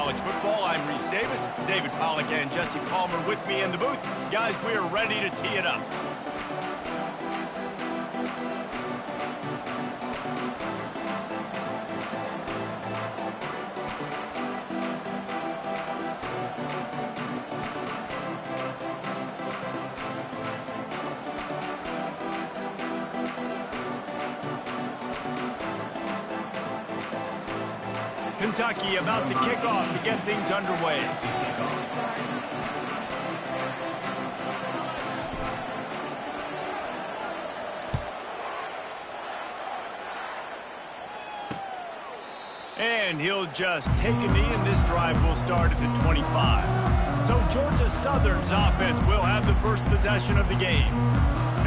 college football. I'm Reese Davis, David Pollack, and Jesse Palmer with me in the booth. Guys, we are ready to tee it up. Kentucky about to kick off to get things underway. And he'll just take a knee, and this drive will start at the 25. So Georgia Southern's offense will have the first possession of the game.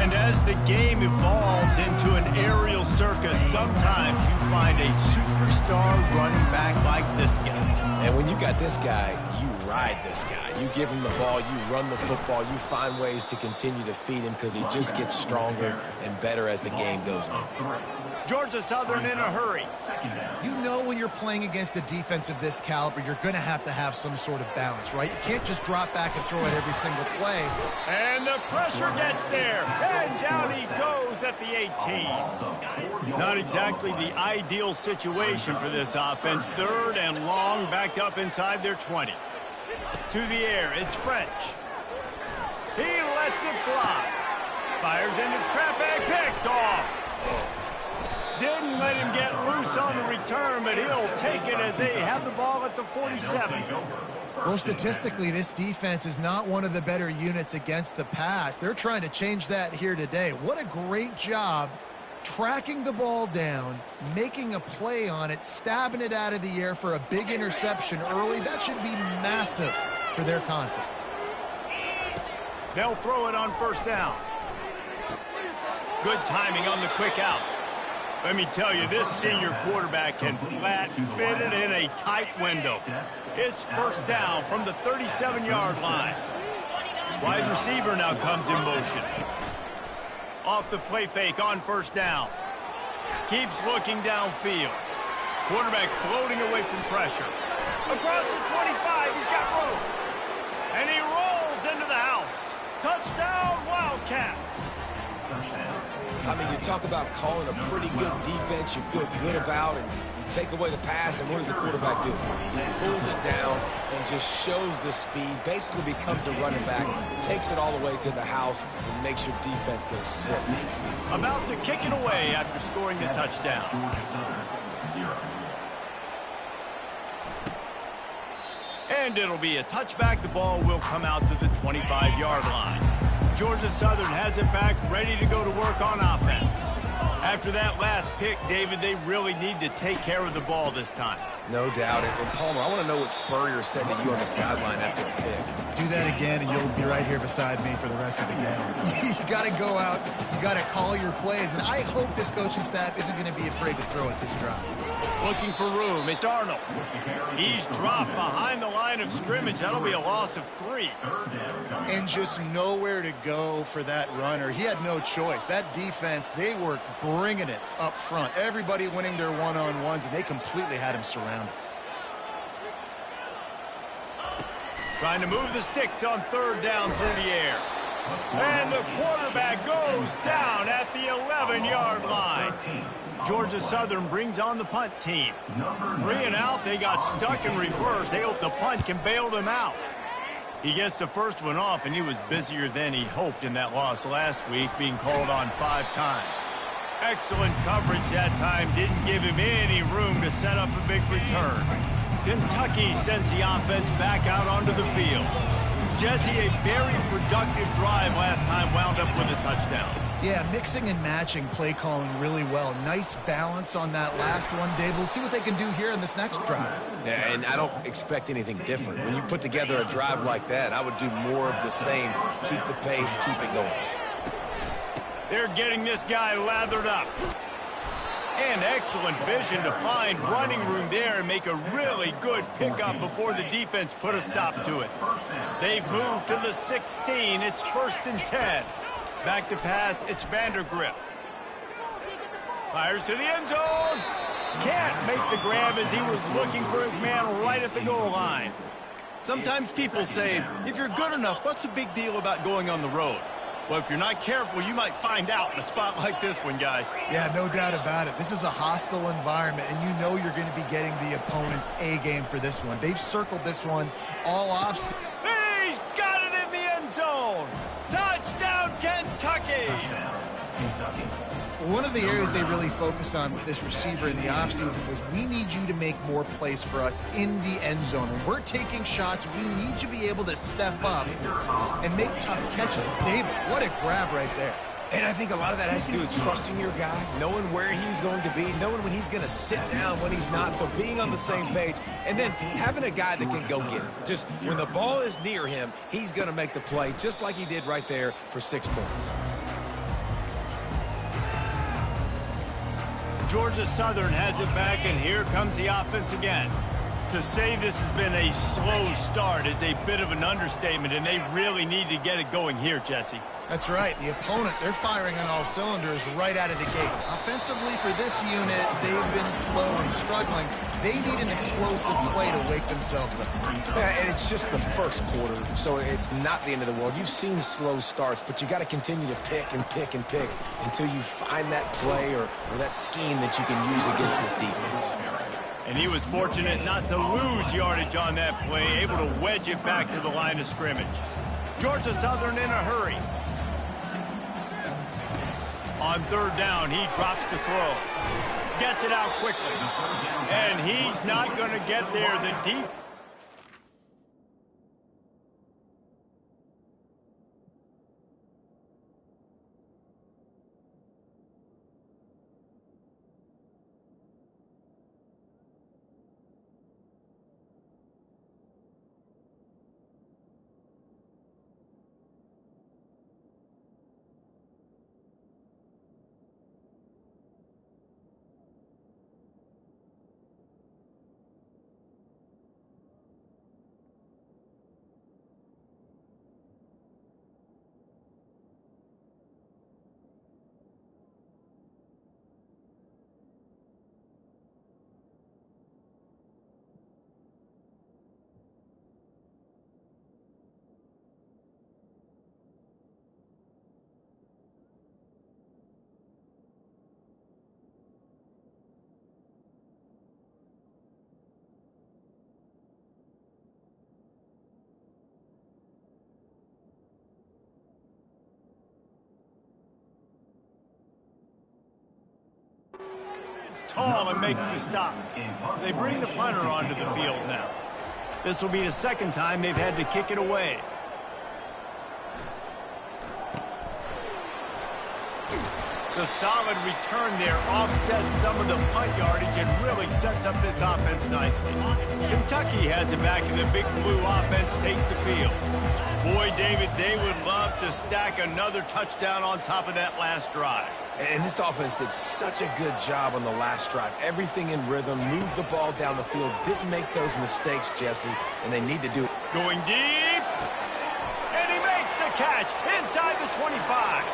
And as the game evolves into an aerial circus, sometimes you find a superstar running back like this guy. And when you got this guy, you ride this guy. You give him the ball, you run the football, you find ways to continue to feed him because he just gets stronger and better as the game goes on. Georgia Southern in a hurry. You know when you're playing against a defense of this caliber, you're going to have some sort of balance, right? You can't just drop back and throw it every single play. And the pressure gets there. And down he goes at the 18. Not exactly the ideal situation for this offense. Third and long, backed up inside their 20. To the air, it's French. He lets it fly. Fires into traffic, picked off. Didn't let him get loose on the return, but he'll take it as they have the ball at the 47. Well, statistically, this defense is not one of the better units against the pass. They're trying to change that here today. What a great job tracking the ball down, making a play on it, stabbing it out of the air for a big interception early. That should be massive for their confidence. They'll throw it on first down. Good timing on the quick out. Let me tell you, this senior quarterback can flat fit it in a tight window. It's first down from the 37-yard line. Wide receiver now comes in motion. Off the play fake on first down. Keeps looking downfield. Quarterback floating away from pressure. Across the 25, he's got room. And he rolls into the house. Touchdown, Wildcats. I mean, you talk about calling a pretty good defense you feel good about, and you take away the pass, and what does the quarterback do? He pulls it down and just shows the speed, basically becomes a running back, takes it all the way to the house, and makes your defense look silly. About to kick it away after scoring the touchdown. And it'll be a touchback. The ball will come out to the 25-yard line. Georgia Southern has it back, ready to go to work on offense. After that last pick, David, they really need to take care of the ball this time. No doubt. And Palmer, I want to know what Spurrier said to you on the sideline after the pick. Do that again, and you'll be right here beside me for the rest of the game. You got to go out. You got to call your plays, and I hope this coaching staff isn't going to be afraid to throw it this drive. Looking for room. It's Arnold. He's dropped behind the line of scrimmage. That'll be a loss of 3. And just nowhere to go for that runner. He had no choice. That defense, they were bringing it up front. Everybody winning their one-on-ones, and they completely had him surrounded. Trying to move the sticks on third down through the air. And the quarterback goes down at the 11-yard line. Georgia Southern brings on the punt team. 3 and out, they got stuck in reverse. They hope the punt can bail them out. He gets the first one off, and he was busier than he hoped in that loss last week, being called on 5 times. Excellent coverage that time. Didn't give him any room to set up a big return. Kentucky sends the offense back out onto the field. Jesse, a very productive drive last time, wound up with a touchdown. Yeah, mixing and matching play calling really well. Nice balance on that last one, Dave. We'll see what they can do here in this next drive. Yeah, and I don't expect anything different. When you put together a drive like that, I would do more of the same. Keep the pace, keep it going. They're getting this guy lathered up. And excellent vision to find running room there and make a really good pickup before the defense put a stop to it. They've moved to the 16. It's 1st and 10. Back to pass, it's Vandergriff. Fires to the end zone. Can't make the grab as he was looking for his man right at the goal line. Sometimes people say, if you're good enough, what's the big deal about going on the road? Well, if you're not careful, you might find out in a spot like this one, guys. Yeah, no doubt about it. This is a hostile environment, and you know you're going to be getting the opponent's A game for this one. They've circled this one all off. He's got it in the end zone. Touchdown, Kentucky. One of the areas they really focused on with this receiver in the offseason was we need you to make more plays for us in the end zone. When we're taking shots, we need you to be able to step up and make tough catches. David, what a grab right there. And I think a lot of that has to do with trusting your guy, knowing where he's going to be, knowing when he's going to sit down, when he's not, so being on the same page, and then having a guy that can go get him. Just when the ball is near him, he's going to make the play, just like he did right there for 6 points. Georgia Southern has it back, and here comes the offense again. To say this has been a slow start is a bit of an understatement, and they really need to get it going here, Jesse. That's right. The opponent, they're firing on all cylinders right out of the gate. Offensively, for this unit, they've been slow and struggling. They need an explosive play to wake themselves up. Yeah, and it's just the first quarter, so it's not the end of the world. You've seen slow starts, but you got to continue to pick and pick and pick until you find that play or that scheme that you can use against this defense. And he was fortunate not to lose yardage on that play, able to wedge it back to the line of scrimmage. Georgia Southern in a hurry. On third down, he drops the throw. Gets it out quickly. And he's not going to get there. The deep. Tall and makes the stop. They bring the punter onto the field now. This will be the second time they've had to kick it away. The solid return there offsets some of the punt yardage and really sets up this offense nicely. Kentucky has it back, and the big blue offense takes the field. Boy, David, they would love to stack another touchdown on top of that last drive. And this offense did such a good job on the last drive. Everything in rhythm, moved the ball down the field, didn't make those mistakes, Jesse, and they need to do it. Going deep, and he makes the catch inside the 25.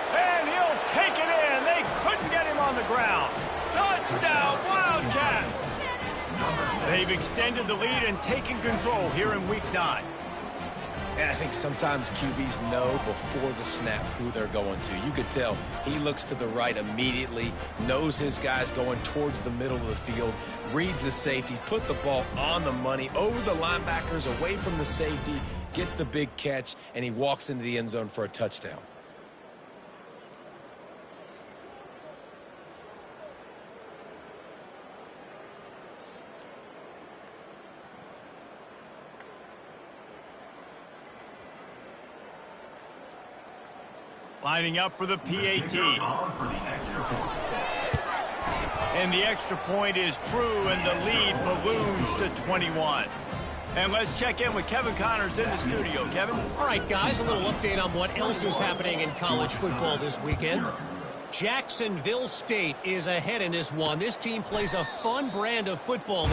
And he'll take it in. They couldn't get him on the ground. Touchdown, Wildcats! They've extended the lead and taken control here in Week 9. And I think sometimes QBs know before the snap who they're going to. You could tell he looks to the right immediately, knows his guy's going towards the middle of the field, reads the safety, put the ball on the money, over the linebackers, away from the safety, gets the big catch, and he walks into the end zone for a touchdown. Lining up for the PAT. And the extra point is true, and the lead balloons to 21. And let's check in with Kevin Connors in the studio. Kevin? All right, guys, a little update on what else is happening in college football this weekend. Jacksonville State is ahead in this one. This team plays a fun brand of football.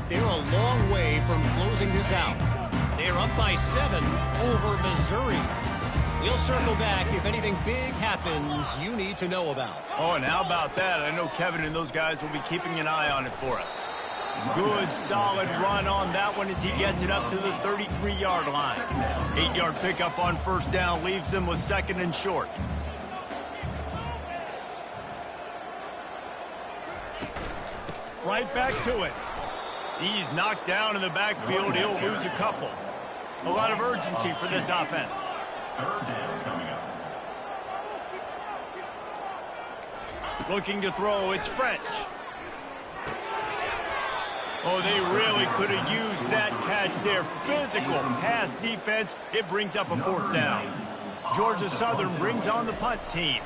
but they're a long way from closing this out. They're up by 7 over Missouri. We'll circle back if anything big happens you need to know about. Oh, and how about that? I know Kevin and those guys will be keeping an eye on it for us. Good, solid run on that one as he gets it up to the 33-yard line. 8-yard pickup on first down leaves them with 2nd and short. Right back to it. He's knocked down in the backfield. He'll lose a couple. A lot of urgency for this offense. Looking to throw, it's French. Oh, they really could have used that catch there. Physical pass defense. It brings up a 4th down. Georgia Southern brings on the punt team.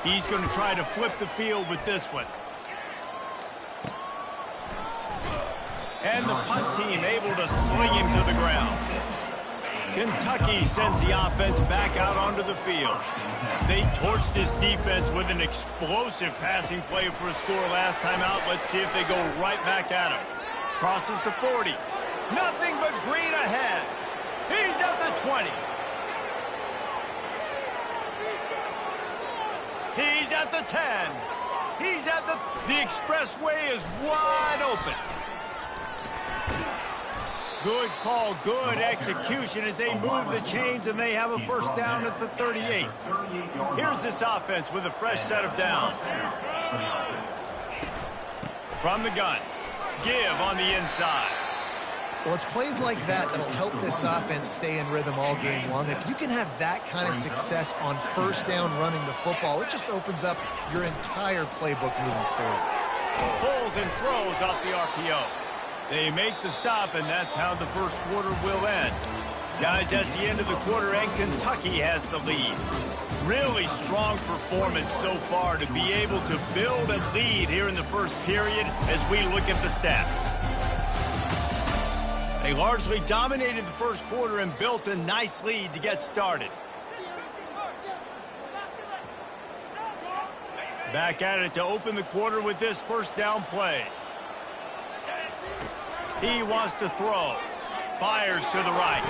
He's going to try to flip the field with this one. And the punt team able to sling him to the ground. Kentucky sends the offense back out onto the field. They torched this defense with an explosive passing play for a score last time out. Let's see if they go right back at him. Crosses to 40. Nothing but green ahead. He's at the 20. He's at the 10. He's at the expressway is wide open. Good call, good execution as they move the chains and they have a first down at the 38. Here's this offense with a fresh set of downs. From the gun. Give on the inside. Well, it's plays like that that'll help this offense stay in rhythm all game long. If you can have that kind of success on first down running the football, it just opens up your entire playbook moving forward. Pulls and throws off the RPO. They make the stop, and that's how the first quarter will end. Guys, that's the end of the quarter, and Kentucky has the lead. Really strong performance so far to be able to build a lead here in the first period as we look at the stats. They largely dominated the first quarter and built a nice lead to get started. Back at it to open the quarter with this first down play. He wants to throw. Fires to the right.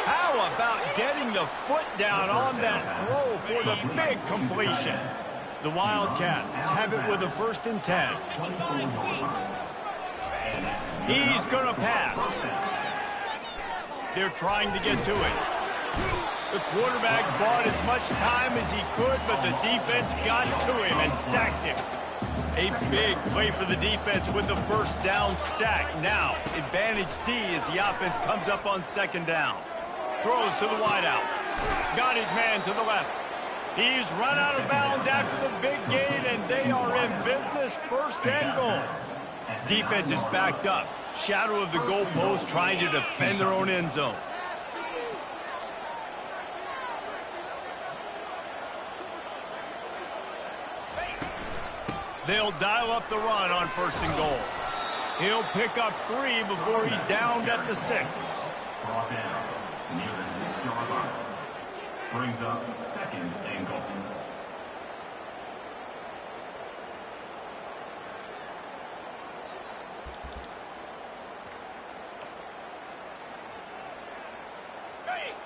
How about getting the foot down on that throw for the big completion? The Wildcats have it with a 1st and 10. He's going to pass. They're trying to get to it. The quarterback bought as much time as he could, but the defense got to him and sacked him. A big play for the defense with the first down sack. Now, advantage D as the offense comes up on 2nd down. Throws to the wideout. Got his man to the left. He's run out of bounds after the big gain, and they are in business. 1st and goal. Defense is backed up. Shadow of the goalpost trying to defend their own end zone. They'll dial up the run on 1st and goal. He'll pick up 3 before he's downed at the 6. Brought down near the 6-yard line. Brings up 2nd and goal.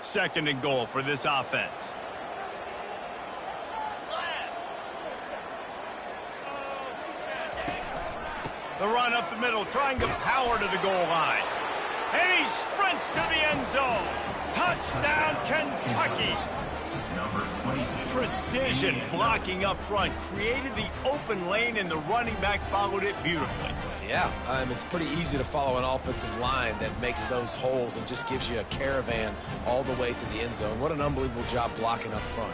Second and goal for this offense. The run up the middle, trying to power to the goal line. And he sprints to the end zone. Touchdown, Kentucky. Number 22. Precision blocking up front. Created the open lane, and the running back followed it beautifully. Yeah, it's pretty easy to follow an offensive line that makes those holes and just gives you a caravan all the way to the end zone. What an unbelievable job blocking up front.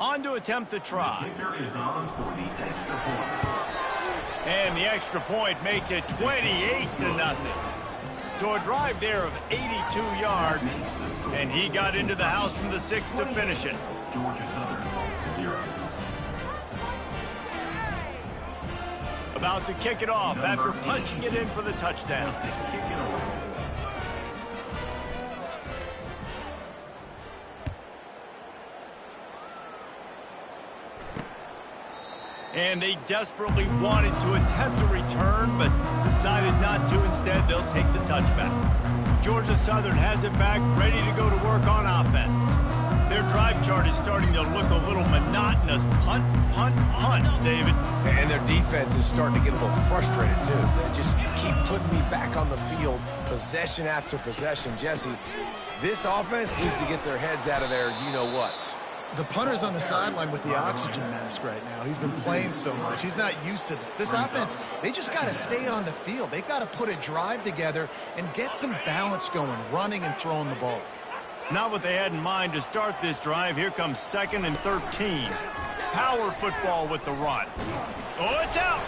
On to attempt the try. Kicker is on for the extra point. And the extra point makes it 28-0. So a drive there of 82 yards, and he got into the house from the 6 to finish it. Georgia Southern, 0. About to kick it off after punching it in for the touchdown. And they desperately wanted to attempt a return, but decided not to. Instead, they'll take the touchback. Georgia Southern has it back, ready to go to work on offense. Their drive chart is starting to look a little monotonous. Punt, punt, punt, David. And their defense is starting to get a little frustrated, too. They just keep putting me back on the field, possession after possession. Jesse, this offense needs to get their heads out of their you-know-whats. The punter's on the sideline with the oxygen mask right now. He's been playing so much. He's not used to this. This offense, they just got to stay on the field. They've got to put a drive together and get some balance going, running and throwing the ball. Not what they had in mind to start this drive. Here comes 2nd and 13. Power football with the run. Oh, it's out!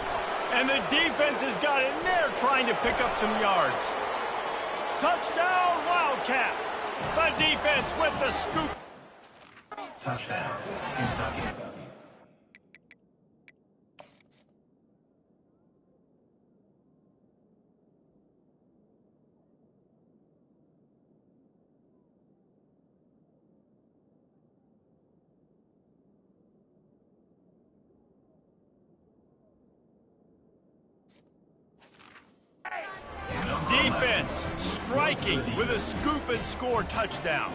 And the defense has got in there trying to pick up some yards. Touchdown, Wildcats! The defense with the scoop. Touchdown, Kentucky. Defense striking with a scoop and score touchdown.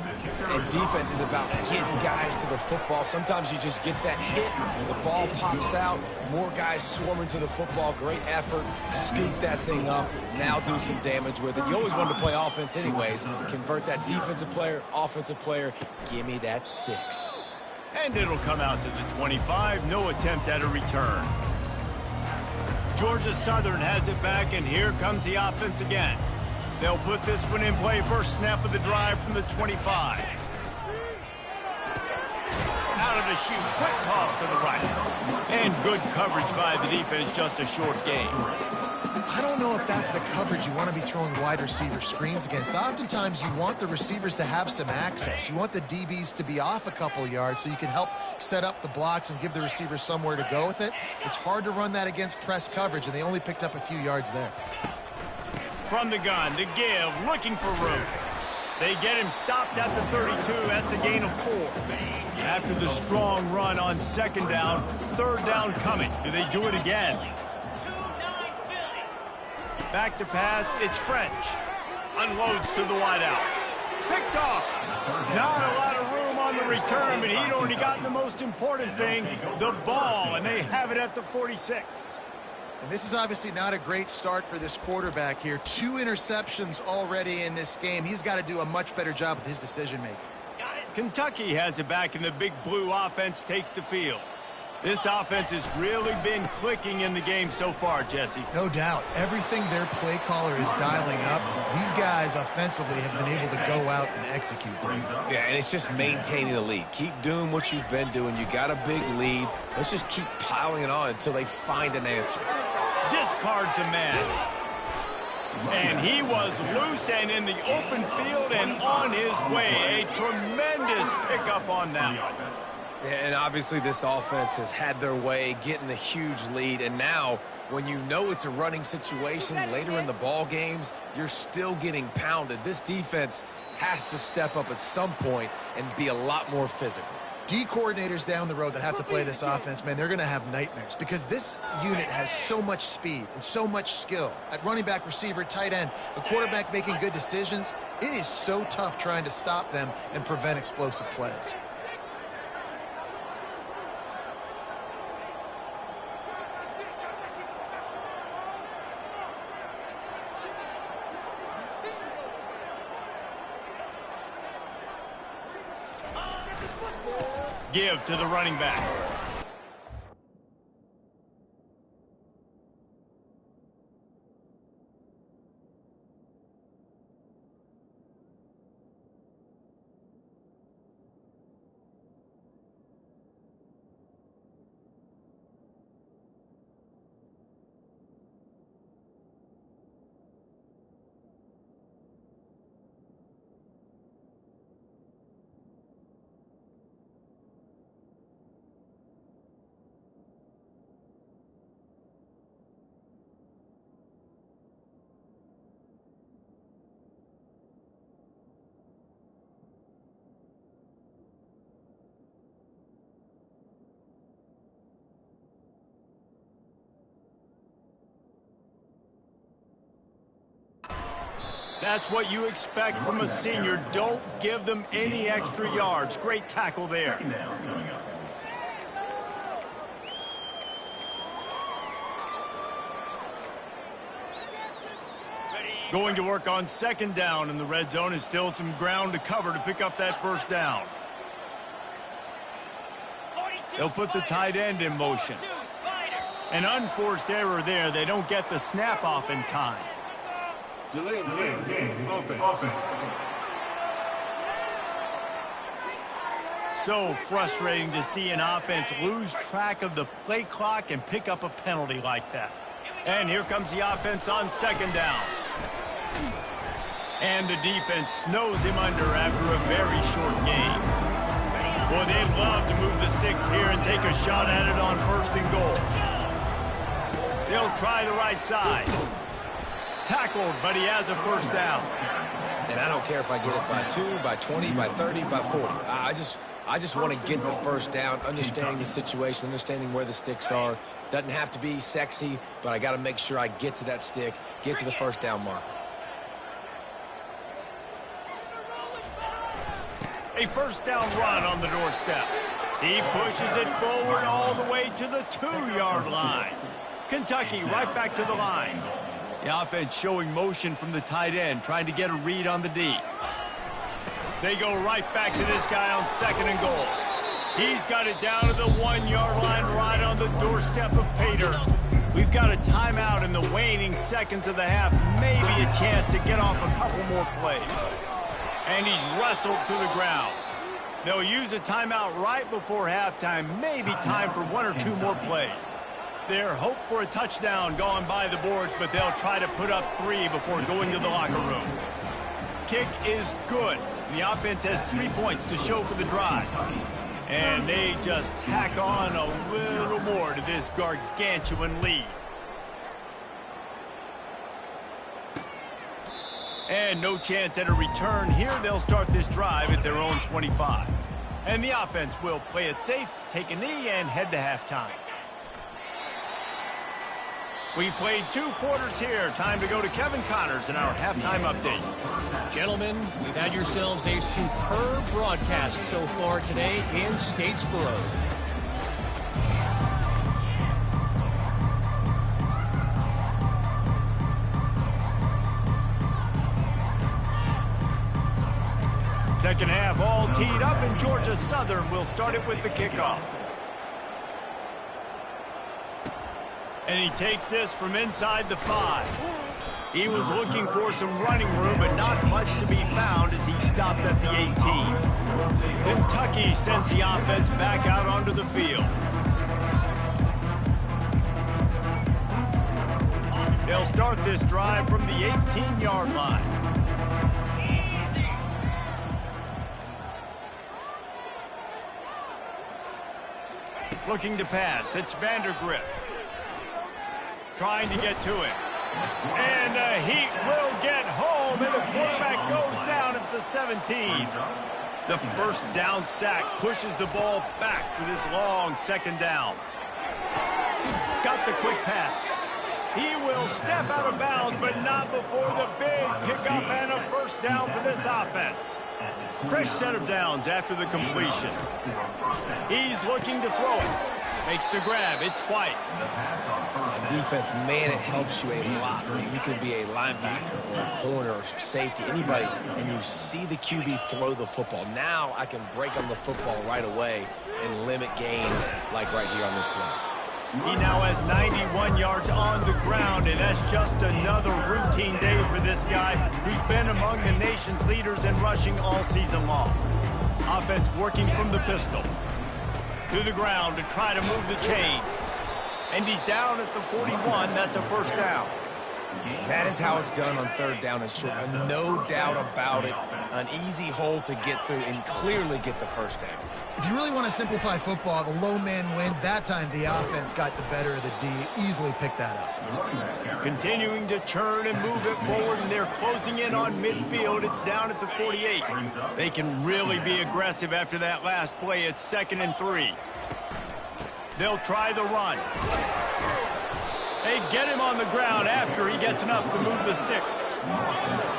And defense is about getting guys to the football. Sometimes you just get that hit, the ball pops out, more guys swarming to the football. Great effort, scoop that thing up, now do some damage with it. You always wanted to play offense anyways. Convert that defensive player, offensive player, give me that 6. And it'll come out to the 25. No attempt at a return. Georgia Southern has it back, and here comes the offense again. They'll put this one in play. First snap of the drive from the 25. Out of the chute, quick toss to the right. And good coverage by the defense, just a short gain. I don't know if that's the coverage you want to be throwing wide receiver screens against. Oftentimes, you want the receivers to have some access. You want the DBs to be off a couple yards so you can help set up the blocks and give the receivers somewhere to go with it. It's hard to run that against press coverage, and they only picked up a few yards there. From the gun, the give, looking for room. They get him stopped at the 32. That's a gain of 4. After the strong run on 2nd down, 3rd down coming. Do they do it again? Back to pass, it's French. Unloads to the wideout. Picked off. Not a lot of room on the return, but he'd already gotten the most important thing, the ball, and they have it at the 46. And this is obviously not a great start for this quarterback here. 2 interceptions already in this game. He's got to do a much better job with his decision-making. Kentucky has it back, and the big blue offense takes the field. This offense has really been clicking in the game so far, Jesse. No doubt. Everything their play caller is dialing up, these guys offensively have been able to go out and execute. Yeah, and it's just maintaining the lead. Keep doing what you've been doing. You got a big lead. Let's just keep piling it on until they find an answer. Discards a man. And he was loose and in the open field and on his way. A tremendous pickup on that one. And obviously this offense has had their way, getting the huge lead. And now, when you know it's a running situation later in the ball games, you're still getting pounded. This defense has to step up at some point and be a lot more physical. D coordinators down the road that have to play this offense, man, they're going to have nightmares because this unit has so much speed and so much skill. At running back, receiver, tight end, the quarterback making good decisions, it is so tough trying to stop them and prevent explosive plays. Give to the running back. That's what you expect from a senior. Don't give them any extra yards. Great tackle there. Second down coming up. Going to work on second down in the red zone, and still some ground to cover to pick up that first down. They'll put the tight end in motion. An unforced error there. They don't get the snap off in time. Delay game. Offense. So frustrating to see an offense lose track of the play clock and pick up a penalty like that. And here comes the offense on second down. And the defense snows him under after a very short game. Boy, they'd love to move the sticks here and take a shot at it on first and goal. They'll try the right side. Tackled, but he has a first down. And I don't care if I get it by 2, by 20, by 30, by 40. I just want to get the first down, understanding the situation, understanding where the sticks are. Doesn't have to be sexy, but I got to make sure I get to that stick, get to the first down mark. A first down run on the doorstep. He pushes it forward all the way to the 2-yard line. Kentucky right back to the line. The offense showing motion from the tight end, trying to get a read on the D. They go right back to this guy on second and goal. He's got it down to the 1-yard line right on the doorstep of Pater. We've got a timeout in the waning seconds of the half. Maybe a chance to get off a couple more plays. And he's wrestled to the ground. They'll use a timeout right before halftime. Maybe time for 1 or 2 more plays. Their hope for a touchdown gone by the boards, but they'll try to put up 3 before going to the locker room. Kick is good. The offense has 3 points to show for the drive. And they just tack on a little more to this gargantuan lead. And no chance at a return here. They'll start this drive at their own 25. And the offense will play it safe, take a knee, and head to halftime. We played 2 quarters here. Time to go to Kevin Connors in our halftime update. Gentlemen, we've had yourselves a superb broadcast so far today in Statesboro. Second half all teed up, and Georgia Southern will start it with the kickoff. And he takes this from inside the 5. He was looking for some running room, but not much to be found as he stopped at the 18. Kentucky sends the offense back out onto the field. They'll start this drive from the 18-yard line. Looking to pass. It's Vandergriff. Trying to get to him. And the Heat will get home, and the quarterback goes down at the 17. The first down sack pushes the ball back for this long second down. Got the quick pass. He will step out of bounds, but not before the big pickup and a first down for this offense. Fresh set of downs after the completion. He's looking to throw it. Makes the grab. It's White. Defense, man, it helps you a lot when you can be a linebacker or a corner or safety, anybody, and you see the QB throw the football. Now I can break on the football right away and limit gains like right here on this play. He now has 91 yards on the ground, and that's just another routine day for this guy who's been among the nation's leaders in rushing all season long. Offense working from the pistol. To the ground to try to move the chains. And he's down at the 41. That's a first down. That is how it's done on third down and short. No doubt about it. An easy hole to get through and clearly get the first down. If you really want to simplify football, the low man wins. That time the offense got the better of the D. Easily picked that up. Continuing to turn and move it forward, and they're closing in on midfield. It's down at the 48. They can really be aggressive after that last play. It's 2nd and 3. They'll try the run. They get him on the ground after he gets enough to move the sticks.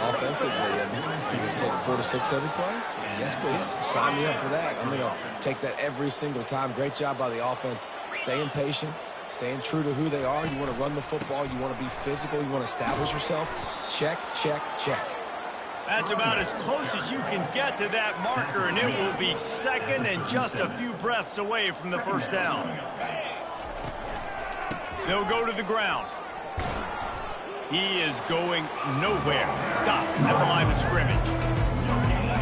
Offensively, are you going to take 4 to 6 every play? Yes, please. Sign me up for that. I'm going to take that every single time. Great job by the offense. Staying patient, staying true to who they are. You want to run the football. You want to be physical. You want to establish yourself. Check, check, check. That's about as close as you can get to that marker, and it will be second and just a few breaths away from the first down. They'll go to the ground. He is going nowhere. Stop at the line of scrimmage.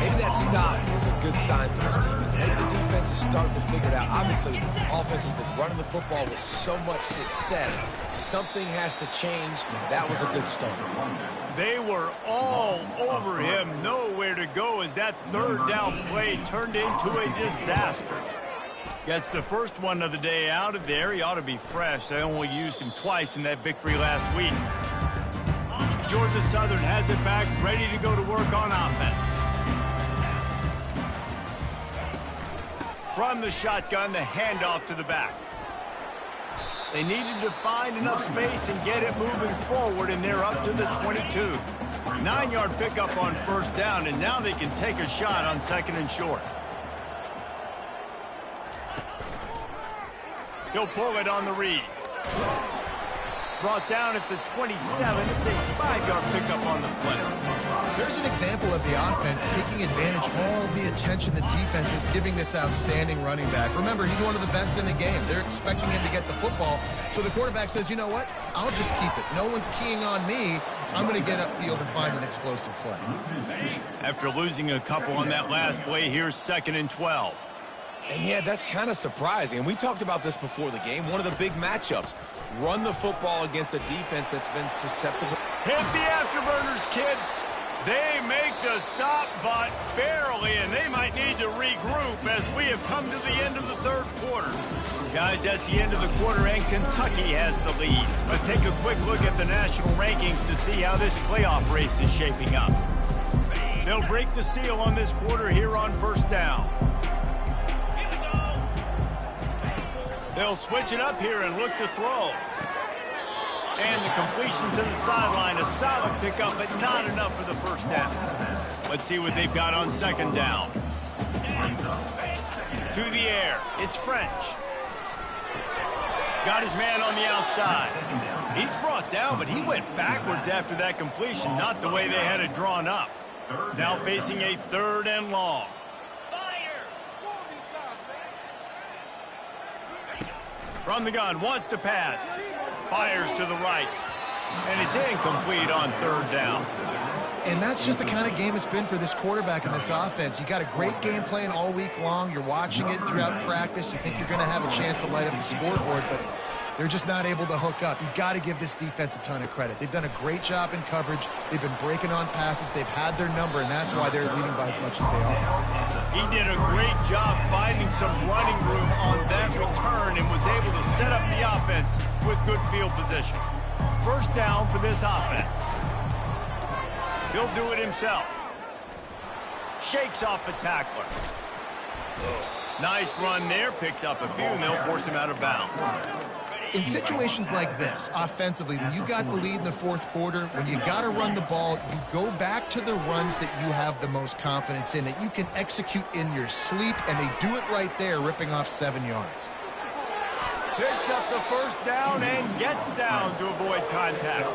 Maybe that stop is a good sign for this defense. Maybe the defense is starting to figure it out. Obviously, offense has been running the football with so much success. Something has to change. That was a good start. They were all over him. Nowhere to go as that third down play turned into a disaster. Gets the first one of the day out of there. He ought to be fresh. They only used him twice in that victory last week. Georgia Southern has it back, ready to go to work on offense. From the shotgun, the handoff to the back. They needed to find enough space and get it moving forward, and they're up to the 22. 9-yard pickup on first down, and now they can take a shot on second and short. He'll pull it on the read. Brought down at the 27. It's a 5-yard pickup on the play. There's an example of the offense taking advantage of all the attention the defense is giving this outstanding running back. Remember, he's one of the best in the game. They're expecting him to get the football. So the quarterback says, you know what? I'll just keep it. No one's keying on me. I'm going to get upfield and find an explosive play. After losing a couple on that last play, here's second and 12. And yeah, that's kind of surprising. And we talked about this before the game. One of the big matchups. Run the football against a defense that's been susceptible. Hit the afterburners, kid. They make the stop, but barely, and they might need to regroup as we have come to the end of the third quarter. Guys, that's the end of the quarter, and Kentucky has the lead. Let's take a quick look at the national rankings to see how this playoff race is shaping up. They'll break the seal on this quarter here on first down. They'll switch it up here and look to throw. And the completion to the sideline, a solid pickup, but not enough for the first down. Let's see what they've got on second down. To the air, it's French. Got his man on the outside. He's brought down, but he went backwards after that completion, not the way they had it drawn up. Now facing a third and long. From the gun, wants to pass. Fires to the right. And it's incomplete on third down. And that's just the kind of game it's been for this quarterback and this offense. You got a great game plan all week long. You're watching it throughout practice. You think you're going to have a chance to light up the scoreboard, but they're just not able to hook up. You got to give this defense a ton of credit. They've done a great job in coverage. They've been breaking on passes. They've had their number, and that's why they're leading by as much as they are. He did a great job finding some running room on that return and was able to set up the offense with good field position. First down for this offense. He'll do it himself. Shakes off the tackler. Nice run there. Picks up a few, and they'll force him out of bounds. In situations like this, offensively, when you've got the lead in the fourth quarter, when you got to run the ball, you go back to the runs that you have the most confidence in, that you can execute in your sleep, and they do it right there, ripping off 7 yards. Picks up the first down and gets down to avoid contact.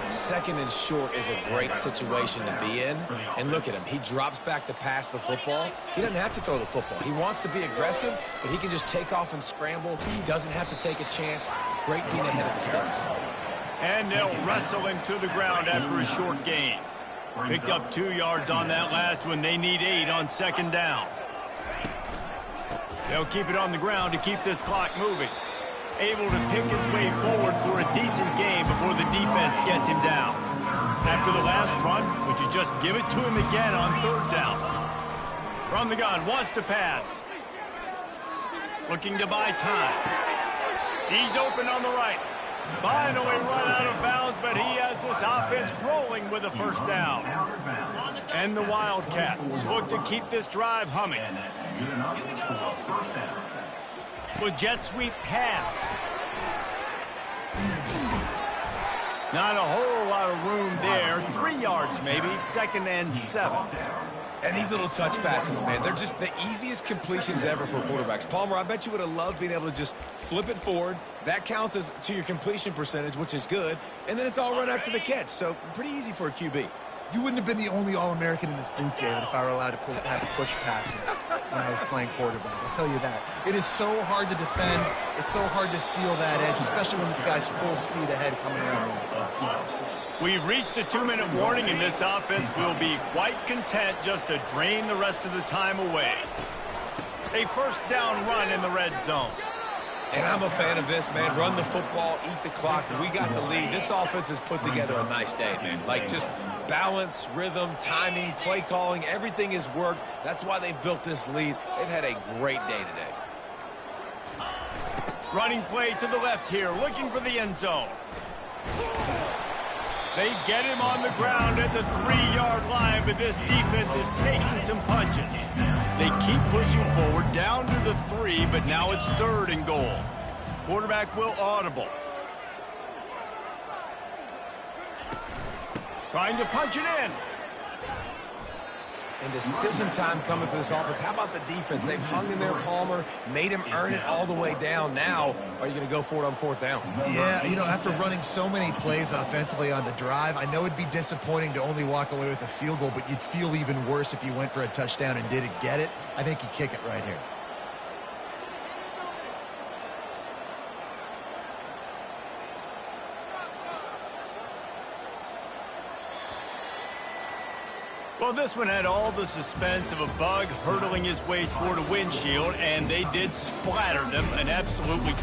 Second and short is a great situation to be in. And look at him. He drops back to pass the football. He doesn't have to throw the football. He wants to be aggressive, but he can just take off and scramble. He doesn't have to take a chance. Great being ahead of the sticks. And they'll wrestle him to the ground after a short gain. Picked up 2 yards on that last one. They need 8 on second down. They'll keep it on the ground to keep this clock moving. Able to pick his way forward for a decent game before the defense gets him down. After the last run, would you just give it to him again on third down? From the gun, wants to pass. Looking to buy time. He's open on the right. Finally run out of bounds, but he has this offense rolling with a first down. And the Wildcats look to keep this drive humming. With jet sweep pass. Not a whole lot of room there. 3 yards maybe, 2nd and 7. And these little touch passes, man, they're just the easiest completions ever for quarterbacks. Palmer, I bet you would have loved being able to just flip it forward. That counts as to your completion percentage, which is good. And then it's all run after the catch, so pretty easy for a QB. You wouldn't have been the only All-American in this booth, David, if I were allowed to have push passes when I was playing quarterback. I'll tell you that. It is so hard to defend. It's so hard to seal that edge, especially when this guy's full speed ahead coming around the outside. We've reached the 2-minute warning, and this offense will be quite content just to drain the rest of the time away. A first down run in the red zone. And I'm a fan of this, man. Run the football, eat the clock. We got the lead. This offense has put together a nice day, man. Like, just balance, rhythm, timing, play calling, everything has worked. That's why they've built this lead. They've had a great day today. Running play to the left here, looking for the end zone. They get him on the ground at the 3-yard line, but this defense is taking some punches. They keep pushing forward down to the 3, but now it's 3rd and goal. Quarterback will audible. Trying to punch it in. And decision time coming for this offense. How about the defense? They've hung in there, Palmer, made him earn it all the way down. Now, are you going to go for it on 4th down? Yeah, you know, after running so many plays offensively on the drive, I know it'd be disappointing to only walk away with a field goal, but you'd feel even worse if you went for a touchdown and didn't get it. I think you kick it right here. Well, this one had all the suspense of a bug hurtling his way toward a windshield, and they did splatter them, and absolutely